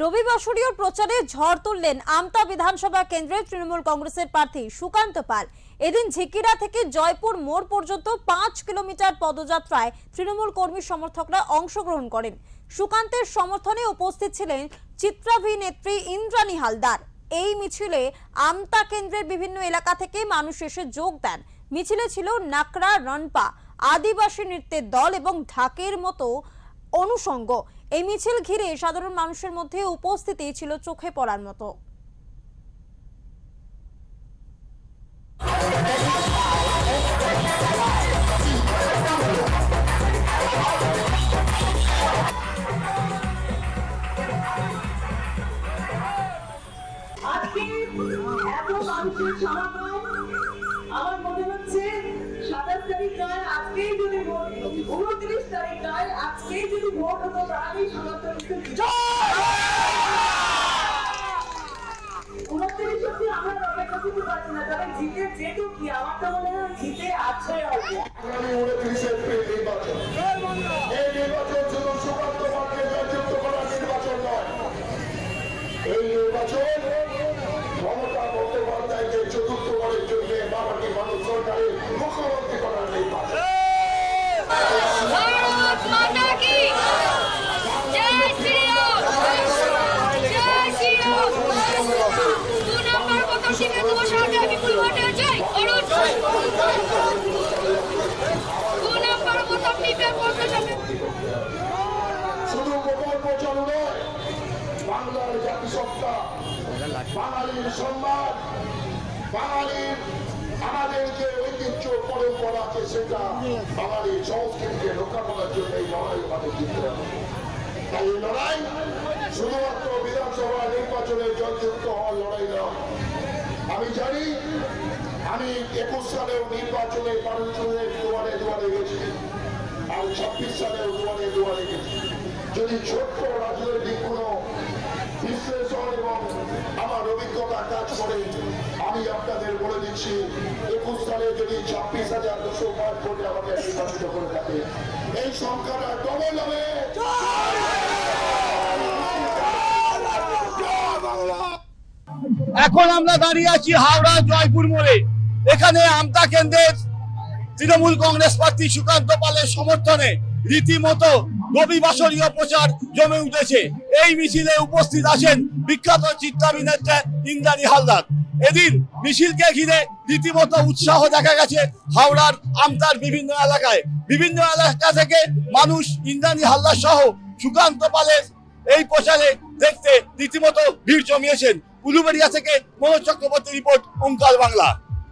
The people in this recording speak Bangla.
রবিবাসরীয় প্রচারে ঝড় তুললেন আমতা বিধানসভা কেন্দ্রের তৃণমূল কংগ্রেসের প্রার্থী সুকান্ত পাল। এদিন ঝিকিরা থেকে জয়পুর মোড় পর্যন্ত 5 কিলোমিটার পদযাত্রায় তৃণমূল কর্মী সমর্থকরা অংশগ্রহণ করেন। সুকান্তের সমর্থনে উপস্থিত ছিলেন চিত্রাভিনেত্রী ইন্দ্রাণী হালদার। এই মিছিলে আমতা কেন্দ্রের বিভিন্ন এলাকা থেকে মানুষ এসে যোগ দেন। মিছিলে ছিল নাকড়া, রনপা, আদিবাসী নৃত্যের দল এবং ঢাকের মতো অনুষঙ্গ। এই মিছিল ঘিরে সাধারণ মানুষের মধ্যে উপস্থিতি ছিল চোখে পড়ার মতো। আমার মনে হচ্ছে 27 তারিখ নয়, আজকেই যদি ভোট, 29 তারিখ নয়, আজকেই যদি ভোট হতো তাহলেই সমর্থন 29 অব্দি আমরা অপেক্ষা করতে পারছি না। তবে জিতে যেটুক কি আমার তো মনে হয় জিতে আছে হবে। আগামী 29 এপ্রিল নির্বাচন, এই নির্বাচন শুধু সুকান্ত পালকে জয়যুক্ত করার নির্বাচন নয়, এই নির্বাচন মমতা বন্দ্যোপাধ্যায়কে চতুর্থবারের জন্য বাবাটি মানুষ সরকারের মুখ্যমন্ত্রী করার নির্বাচন। শুধু গোপন প্রচার নয়, বাংলার জাতিসত্তা, বাঙালির সম্মান, বাঙালির আমাদের যে ঐতিহ্য পরম্পরা আছে সেটা বাঙালির সংস্কৃতিকে রক্ষা করার জন্য এই লড়াই আমাদের জিততে হবে। তাই এই লড়াই শুধুমাত্র বিধানসভা নির্বাচনে জয়যুক্ত হওয়ার লড়াই নয়। আমি জানি, আমি 21 সালেও নির্বাচনে মানুষজনের দুয়ারে দুয়ারে গেছি, আর 26 সালেও দুয়ারে দুয়ারে গেছি। যদি ছোট্ট রাজনৈতিক কোনো বিশ্লেষণ এবং আমার অভিজ্ঞতা কাজ করে, আমি আপনাদের বলে দিচ্ছি, 21 সালে যদি 26,205 ভোটে আমাকে নির্বাচিত করে থাকে, এই সংখ্যাটা ডবল হবে। এখন আমরা দাঁড়িয়ে আছি হাওড়া জয়পুর মোড়ে। এখানে আমতা কেন্দ্রের তৃণমূল কংগ্রেস প্রার্থী সুকান্ত পালের সমর্থনে রীতিমতো রবিবাসরীয় প্রচার জমে উঠেছে। এই মিছিলে উপস্থিত আছেন বিখ্যাত চিত্রাভিনেত্রী ইন্দ্রাণী হালদার। এদিন মিছিলকে ঘিরে রীতিমতো উৎসাহ দেখা গেছে হাওড়ার আমতার বিভিন্ন এলাকায়। বিভিন্ন এলাকা থেকে মানুষ ইন্দ্রাণী হালদার সহ সুকান্ত পালের এই প্রচারে দেখতে রীতিমতো ভিড় জমিয়েছেন। উলুবেড়িয়া থেকে মনোজ চক্রবর্তী রিপোর্ট, ওঙ্কার বাংলা।